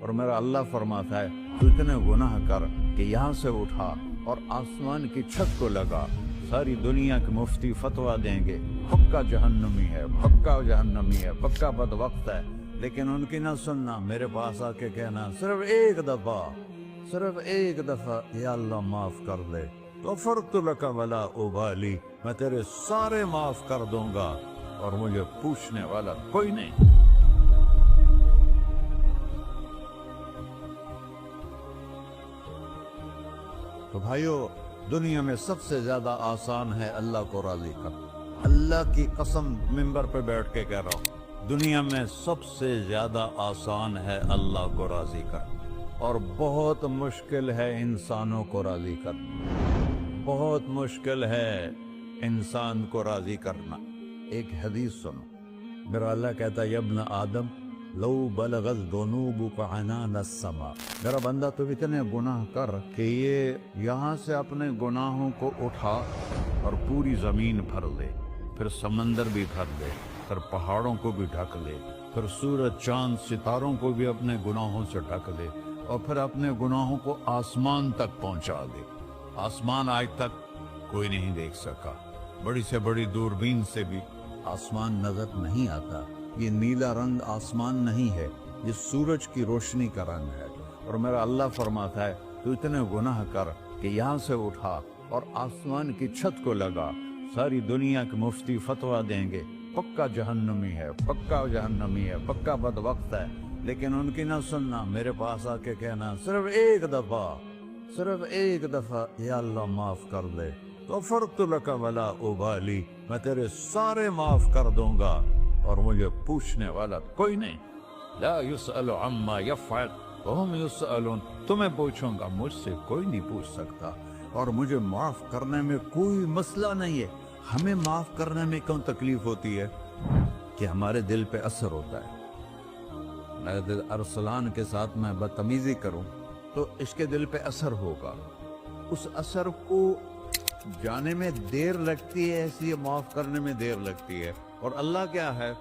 اور میرا اللہ فرماتا ہے تو اتنے گناہ کر کہ یہاں سے اٹھا اور آسمان کی چھت کو لگا، ساری دنیا کے مفتی فتویٰ دیں گے پکا جہنمی ہے، پکا جہنمی ہے، پکا بدبخت ہے، لیکن ان کی نہ سننا، میرے پاس آ کے کہنا صرف ایک دفعہ یا اللہ معاف کر دے، غفرت لک ولا ابالی، میں تیرے سارے معاف کر دوں گا اور مجھے پوچھنے والا کوئی نہیں۔ تو بھائیو، دنیا میں سب سے زیادہ آسان ہے اللہ کو راضی کرنا، اللہ کی قسم منبر پہ بیٹھ کے کہہ رہا ہوں، دنیا میں سب سے زیادہ آسان ہے اللہ کو راضی کرنا، اور بہت مشکل ہے انسانوں کو راضی کرنا، بہت مشکل ہے انسان کو راضی کرنا۔ ایک حدیث سنو، میرا اللہ کہتا ہے ابن آدم لو بلغت ذنوبک عنان السماء، میرا بندہ تو اتنے گناہ کر کہ یہ یہاں سے اپنے گناہوں کو اٹھا اور پوری زمین بھر لے، پھر سمندر بھی بھر لے، پھر پہاڑوں کو بھی ڈھک لے، پھر سورج چاند ستاروں کو بھی اپنے گناہوں سے ڈھک لے، اور پھر اپنے گناہوں کو آسمان تک پہنچا دے۔ آسمان آج تک کوئی نہیں دیکھ سکا، بڑی سے بڑی دوربین سے بھی آسمان نظر نہیں آتا۔ یہ نیلا رنگ آسمان نہیں ہے، یہ سورج کی روشنی کا رنگ ہے۔ اور میرا اللہ فرماتا ہے تو اتنے گناہ کر کہ یہاں سے اٹھا اور آسمان کی چھت کو لگا، ساری دنیا کے مفتی فتویٰ دیں گے پکا جہنمی ہے، پکا جہنمی ہے، پکا بدبخت ہے، لیکن ان کی نہ سننا، میرے پاس آ کے کہنا صرف ایک دفعہ یا اللہ معاف کر دے، غفرت لک ولا ابالی، میں تیرے سارے معاف کر دوں گا اور مجھے پوچھنے والا کوئی نہیں۔ لا يسأل عما يفعل وهم يسألون، تمہیں پوچھوں گا، مجھ سے کوئی نہیں پوچھ سکتا، اور مجھے معاف کرنے میں کوئی مسئلہ نہیں ہے۔ ہمیں معاف کرنے میں کیوں تکلیف ہوتی ہے؟ کہ ہمارے دل پہ اثر ہوتا ہے۔ میرے دل ارسلان کے ساتھ میں بدتمیزی کروں تو اس کے دل پہ اثر ہوگا، اس اثر کو جانے میں دیر لگتی ہے، اس لیے معاف کرنے میں دیر لگتی ہے۔ اور اللہ کیا ہے؟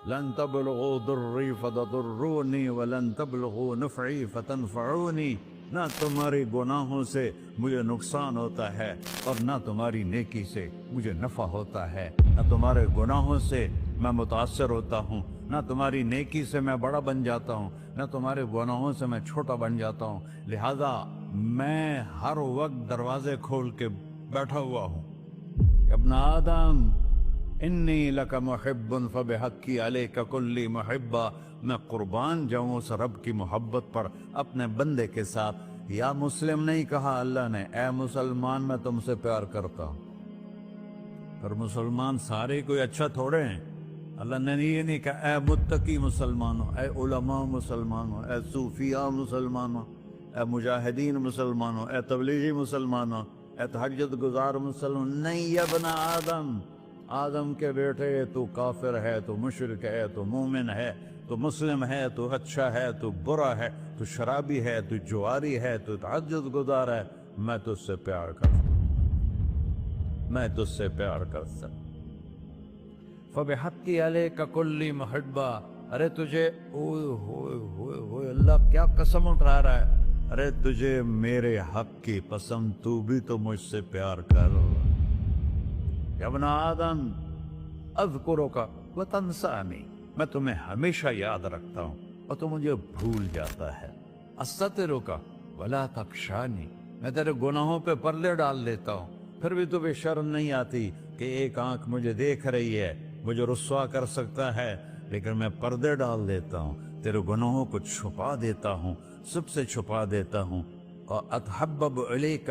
لن تبلغوا ضري فتضروني ولن تبلغوا نفعي فتنفعوني، نہ تمہاری گناہوں سے مجھے نقصان ہوتا ہے اور نہ تمہاری نیکی سے مجھے نفع ہوتا ہے، نہ تمہارے گناہوں سے میں متاثر ہوتا ہوں، نہ تمہاری نیکی سے میں بڑا بن جاتا ہوں، نہ تمہارے گناہوں سے میں چھوٹا بن جاتا ہوں، لہذا میں ہر وقت دروازے کھول کے بیٹھا ہوا ہوں۔ ابن آدم انی لک محب فبحقی علیک کلی محبہ، میں قربان جاؤں اس رب کی محبت پر اپنے بندے کے ساتھ۔ یا مسلم نہیں کہا اللہ نے، اے مسلمان میں تم سے پیار کرتا ہوں۔ پر مسلمان سارے کوئی اچھا تھوڑے ہیں، اللہ نے یہ نہیں کہا اے متقی مسلمانوں، اے علماء مسلمانوں، اے صوفیاء مسلمانوں، اے مجاہدین مسلمانوں، اے تبلیغی مسلمانوں، اے تہجد گزار مسلمان، نہیں یا ابن آدم، آدم کے بیٹے، تو کافر ہے، تو مشرک ہے، تو مومن ہے، تو مسلم ہے، تو اچھا ہے، تو برا ہے، تو شرابی ہے، تو جواری ہے، تو تہجد گزار ہے، میں تجھ سے پیار کرتا ہوں، میں تجھ سے پیار کرتا ہوں۔ فَبِحَقِّ عَلَيْكَ كُلِّ مُحِبَّةٍ، ارے تجھے اوئے اللہ کیا قسم اٹھا رہا ہے، ارے تجھے میرے حق کی پسند، تو بھی تو مجھ سے پیار کر۔ یا ابن آدم اذکرک وتنسانی، میں تمہیں ہمیشہ یاد رکھتا ہوں اور تو مجھے بھول جاتا ہے۔ استترک ولا تخشانی، میں تیرے گناہوں پہ پردے ڈال دیتا ہوں، پھر بھی تمہیں شرم نہیں آتی کہ ایک آنکھ مجھے دیکھ رہی ہے، مجھے رسوا کر سکتا ہے، لیکن میں پردے ڈال دیتا ہوں، تیرے گناہوں کو چھپا دیتا ہوں، سب سے چھپا دیتا ہوں۔ اور اتحبب الیک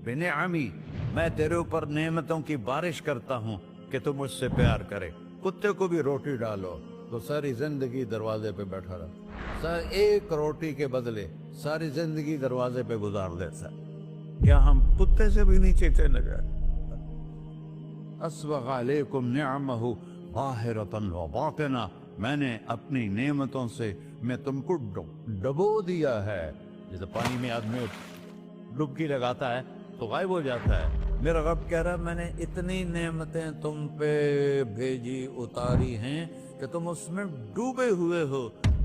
بنعمی، میں تیرے اوپر نعمتوں کی بارش کرتا ہوں کہ تو مجھ سے پیار کرے۔ کتے کو بھی روٹی ڈالو تو ساری زندگی دروازے پہ بیٹھا رہا، ایک روٹی کے بدلے ساری زندگی دروازے پہ گزار دیتا ہے۔ کیا ہم کتے سے بھی نیچے چلے گئے؟ اسبغ علیکم نعمہ ظاہرۃ و باطنہ، میں نے اپنی نعمتوں سے میں تم کو ڈبو دیا ہے۔ جیسے پانی میں آدمی ڈبکی لگاتا ہے تو غائب ہو جاتا ہے، میرا رب کہہ رہا ہے میں نے اتنی نعمتیں تم پہ بھیجی اتاری ہیں کہ تم اس میں ڈوبے ہوئے ہو،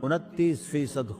29%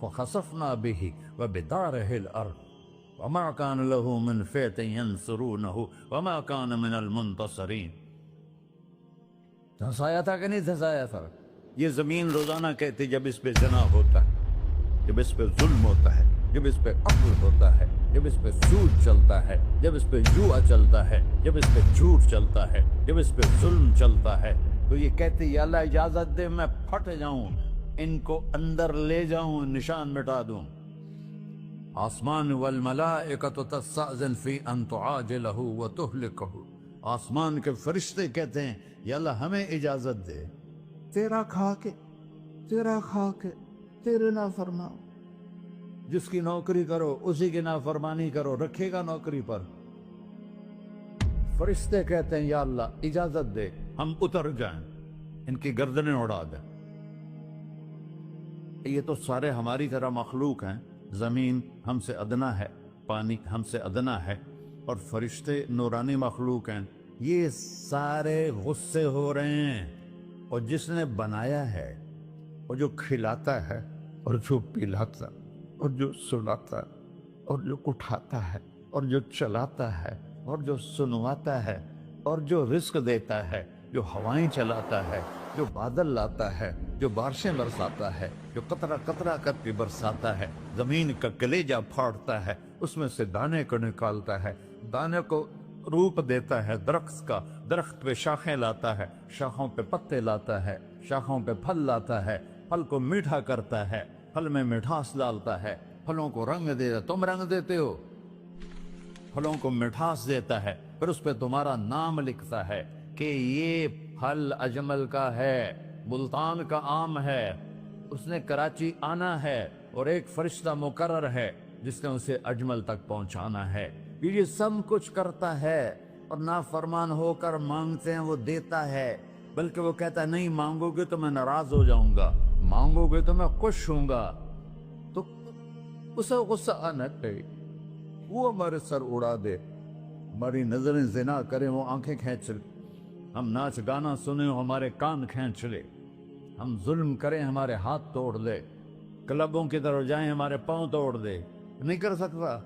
فخسفنا به وبداره الأرض وما كان له من فئة ينصرونه وما كان من المنتصرين. دھنسایا تھا کہ نہیں دھنسایا تھا؟ یہ زمین روزانہ کہتی جب اس پہ زنا ہوتا ہے، جب اس پہ ظلم ہوتا ہے، جب اس پہ قتل ہوتا ہے، جب اس پہ سود چلتا ہے، جب اس پہ جوا چلتا ہے، جب اس پہ جھوٹ چلتا ہے، جب اس پہ ظلم چلتا ہے، تو یہ کہتی یا اللہ اجازت دے میں پھٹ جاؤں، ان کو اندر لے جاؤں، نشان مٹا دوں. آسمان والملائکۃ تستأذن فی ان تعاجلہ وتہلکہ، آسمان کے فرشتے کہتے ہیں یا اللہ ہمیں اجازت دے، تیرا کھا کے تیرے نافرمان، جس کی نوکری کرو اسی کی نافرمانی کرو، رکھے گا نوکری پر. فرشتے کہتے ہیں یا اللہ اجازت دے ہم اتر جائیں، ان کی گردنیں اڑا دیں. یہ تو سارے ہماری طرح مخلوق ہیں، زمین ہم سے ادنا ہے، پانی ہم سے ادنا ہے، اور فرشتے نورانی مخلوق ہیں. یہ سارے غصے ہو رہے ہیں، اور جس نے بنایا ہے اور جو کھلاتا ہے اور جو پلاتا اور جو سلاتا اور جو اٹھاتا ہے اور جو چلاتا ہے اور جو سنواتا ہے اور جو رزق دیتا ہے، جو ہوائیں چلاتا ہے، جو بادل لاتا ہے، جو بارشیں برساتا ہے، جو قطرہ قطرہ کر کے برساتا ہے، زمین کا کلیجہ پھاڑتا ہے، اس میں سے دانے کو نکالتا ہے، دانے کو روپ دیتا ہے درخت کا، درخت پہ شاخیں لاتا ہے، شاخوں پہ پتے لاتا ہے، شاخوں پہ پھل لاتا ہے، پھل کو میٹھا کرتا ہے، پھل میں مٹھاس ڈالتا ہے، پھلوں کو رنگ دیتا. تم رنگ دیتے ہو، پھلوں کو مٹھاس دیتا ہے، پھر اس پہ تمہارا نام لکھتا ہے کہ یہ پھل اجمل کا ہے، ملتان کا آم ہے، اس نے کراچی آنا ہے، اور ایک فرشتہ مقرر ہے جس نے اسے اجمل تک پہنچانا ہے. یہ سب کچھ کرتا ہے، اور نافرمان ہو کر مانگتے ہیں وہ دیتا ہے، بلکہ وہ کہتا ہے نہیں مانگو گے تو میں ناراض ہو جاؤں گا، مانگو گے تو میں خوش ہوں گا. تو اسے غصہ آنا چاہیے، وہ ہمارے سر اڑا دے، ہماری نظریں زنا کریں وہ آنکھیں کھینچ لے، ہم ناچ گانا سنیں ہمارے کان کھینچ لے، ہم ظلم کریں ہمارے ہاتھ توڑ دے، کلبوں کی طرف جائیں ہمارے پاؤں توڑ دے. نہیں کر سکتا.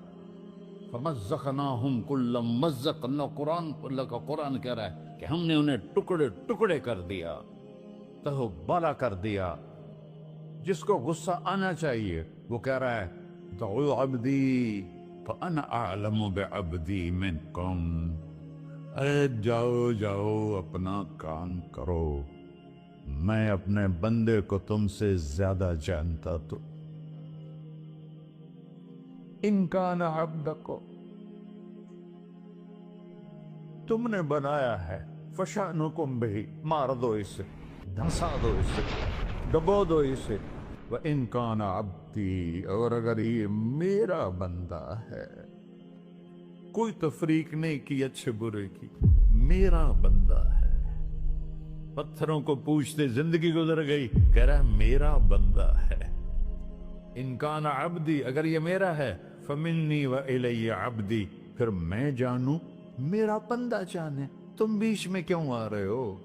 فَمَزَّقْنَاهُمْ كُلَّ مُمَزَّقٍ، اللہ کا قرآن کہہ رہا ہے کہ ہم نے انہیں ٹکڑے ٹکڑے کر دیا، تہو بالا کر دیا. جس کو غصہ آنا چاہیے وہ کہہ رہا ہے دعوا عبدی فَأَنَا أَعْلَمُ بِعَبْدِي مِنْكُمْ، ارے جاؤ جاؤ اپنا کام کرو، میں اپنے بندے کو تم سے زیادہ جانتا. تو ان کان عبدکو، تم نے بنایا ہے، فشانکم بہی، مار دو اسے، دھنسا دو اسے، ڈبو دو اسے. وَإِن كَانَ عَبْدِي، اور اگر یہ میرا بندہ ہے، کوئی تفریق نہیں کی اچھے برے کی، میرا بندہ ہے. پتھروں کو پوچھتے زندگی گزر گئی، کہہ رہا ہے میرا بندہ ہے. ان کان عبدی، اگر یہ میرا ہے، فمنی وإلی عبدی، پھر میں جانوں میرا بندہ جانے، تم بیچ میں کیوں آ رہے ہو؟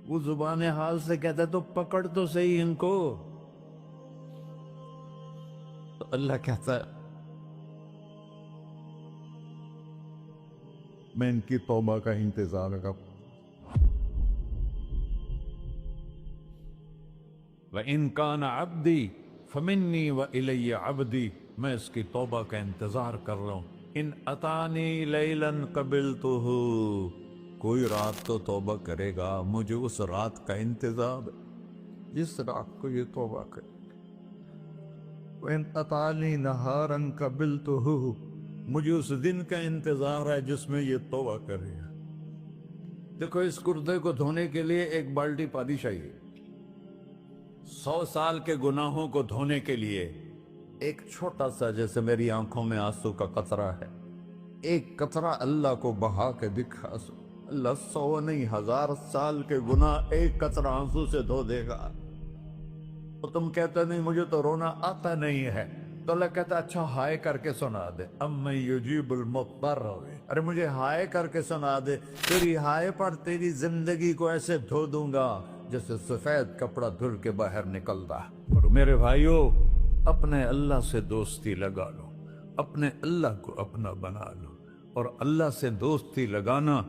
وہ زبان حال سے کہتا ہے تو پکڑ تو صحیح ان کو. تو اللہ کہتا ہے میں ان کی توبہ کا انتظار کروں. وَإِن كَانَ عَبْدِي فَمِنِّي وَإِلَيَّ عَبْدِي، میں اس کی توبہ کا انتظار کر رہا ہوں. ان اتانی لیلاً قبلتہ، کوئی رات تو توبہ کرے گا، مجھے اس رات کا انتظار ہے جس رات کو یہ توبہ کرے. وَإِنْ أَطَانِي نَهَارًا قَبِلْتُهُ، مجھے اس دن کا انتظار ہے جس میں یہ توبہ کرے گا. دیکھو اس کرتے کو دھونے کے لیے ایک بالٹی پانی چاہیے، 100 سال کے گناہوں کو دھونے کے لیے ایک چھوٹا سا، جیسے میری آنکھوں میں آنسو کا قطرہ ہے، ایک قطرہ اللہ کو بہا کے دکھا، اللہ 100 نہیں 1000 سال کے گناہ ایک قطرہ آنسو سے دھو دے گا. تو تم کہتے نہیں مجھے تو رونا آتا نہیں ہے، تو اللہ کہتا اچھا ہائے کر کے سنا دے. اَمَّن يُجِيبُ الْمُضْطَرَّ، ارے مجھے ہائے کر کے سنا دے، تیری ہائے پر تیری زندگی کو ایسے دھو دوں گا جیسے سفید کپڑا دھل کے باہر نکلتا. اور میرے بھائیو، اپنے اللہ سے دوستی لگا لو، اپنے اللہ کو اپنا بنا لو۔ اور اللہ سے دوستی لگانا،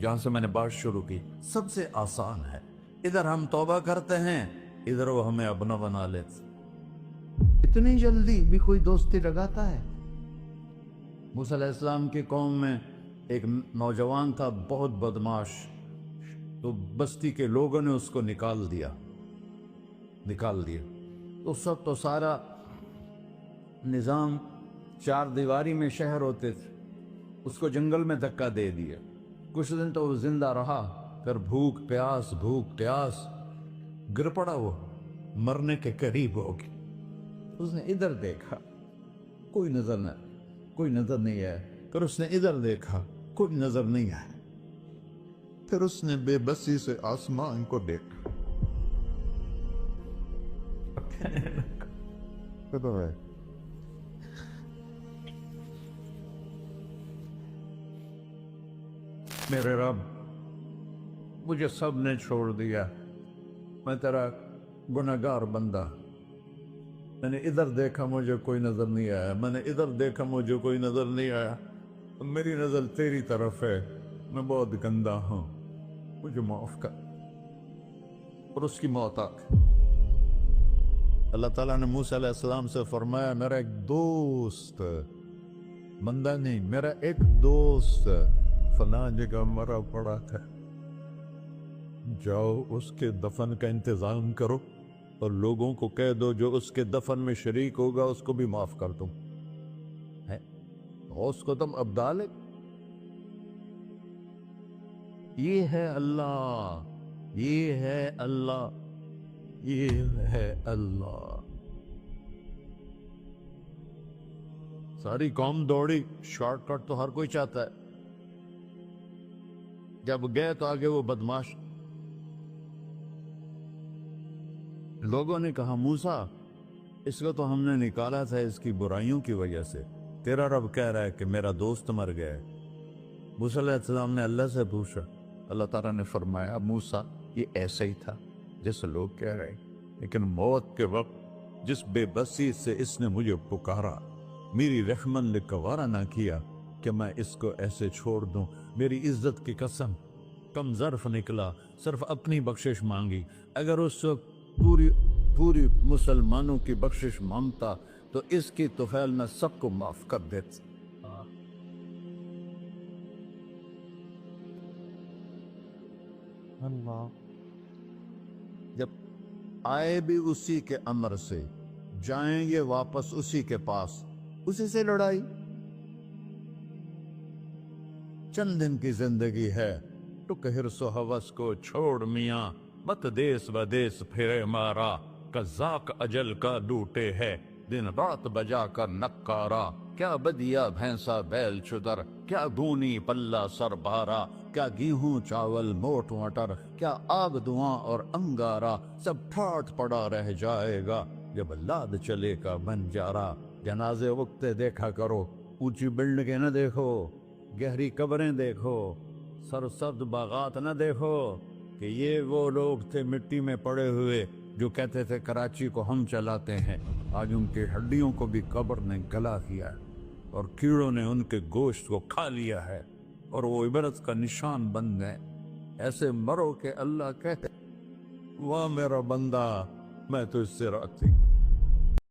جہاں سے میں نے بات شروع کی، سب سے آسان ہے۔ ادھر ہم توبہ کرتے ہیں، ادھر وہ ہمیں اپنا بنا لیتے۔ اتنی جلدی بھی کوئی دوستی لگاتا ہے؟ موسیٰ علیہ السلام کی قوم میں ایک نوجوان تھا، بہت بدماش، تو بستی کے لوگوں نے اس کو نکال دیا۔ اس وقت تو سارا نظام چار دیواری میں شہر ہوتے تھے، اس کو جنگل میں دھکا دے دیا۔ کچھ دن تو وہ زندہ رہا، پھر بھوک پیاس گر پڑا، وہ مرنے کے قریب ہو گیا۔ اس نے ادھر دیکھا، کوئی نظر نہیں آیا، پھر اس نے ادھر دیکھا، کوئی نظر نہیں آیا، پھر اس نے بے بسی سے آسمان کو دیکھا۔ میرے رب، مجھے سب نے چھوڑ دیا، میں تیرا گنہگار بندہ، میں نے ادھر دیکھا مجھے کوئی نظر نہیں آیا، میں نے ادھر دیکھا مجھے کوئی نظر نہیں آیا، میری نظر تیری طرف ہے، میں بہت گندا ہوں، مجھے معاف کر۔ اور اس کی موت آ گئی۔ اللہ تعالیٰ نے موسیٰ علیہ السلام سے فرمایا، میرا ایک دوست، بندہ نہیں، میرا ایک دوست فلاں جگہ مرا پڑا ہے، جاؤ اس کے دفن کا انتظام کرو اور لوگوں کو کہہ دو جو اس کے دفن میں شریک ہوگا اس کو بھی معاف کر دو۔ اس کو تم ابدال ہے۔ یہ ہے اللہ، یہ ہے اللہ، یہ ہے اللہ۔ ساری قوم دوڑی، شارٹ کٹ تو ہر کوئی چاہتا ہے۔ جب گئے تو آگے وہ بدماش، لوگوں نے کہا موسیٰ اس کو تو ہم نے نکالا تھا اس کی برائیوں کی وجہ سے، تیرا رب کہہ رہا ہے کہ میرا دوست مر گیا ہے۔ موسیٰ علیہ السلام نے اللہ سے پوچھا، اللہ تعالیٰ نے فرمایا موسیٰ یہ ایسا ہی تھا جیسے لوگ کہہ رہے، لیکن موت کے وقت جس بے بسی سے اس نے مجھے پکارا، میری رحمت نے گوارا نہ کیا کہ میں اس کو ایسے چھوڑ دوں۔ میری عزت کی قسم، کم ظرف نکلا، صرف اپنی بخشش مانگی۔ اگر اس وقت پوری مسلمانوں کی بخشش مانگتا تو اس کی طفیل میں سب کو معاف کر دیتا۔ اللہ جب آئے بھی اسی کے امر سے، جائیں گے واپس اسی کے پاس، اسی سے لڑائی۔ چند دن کی زندگی ہے، ٹک حرص و ہوس کو چھوڑ میاں، مت دیس بدیس پھرے مارا، قذاق اجل کا ڈوٹے ہے، دن رات بجا کر نکارا، کیا بدیا بھینسا بیل چدر، کیا گونی پلہ سر بارا، کیا گیہوں چاول موٹ مٹر، کیا آگ دھواں اور انگارا، سب ٹھاٹ پڑا رہ جائے گا جب لاد چلے کا بنجارا۔ جنازے وقتے دیکھا کرو، اونچی بلڈنگیں نہ دیکھو، گہری قبریں دیکھو، سرسبز باغات نہ دیکھو کہ یہ وہ لوگ تھے مٹی میں پڑے ہوئے جو کہتے تھے کراچی کو ہم چلاتے ہیں۔ آج ان کی ہڈیوں کو بھی قبر نے گلا کیا اور کیڑوں نے ان کے گوشت کو کھا لیا ہے اور وہ عبرت کا نشان بن گئے۔ ایسے مرو کہ اللہ کہتے واہ میرا بندہ میں تو اس سے راضی۔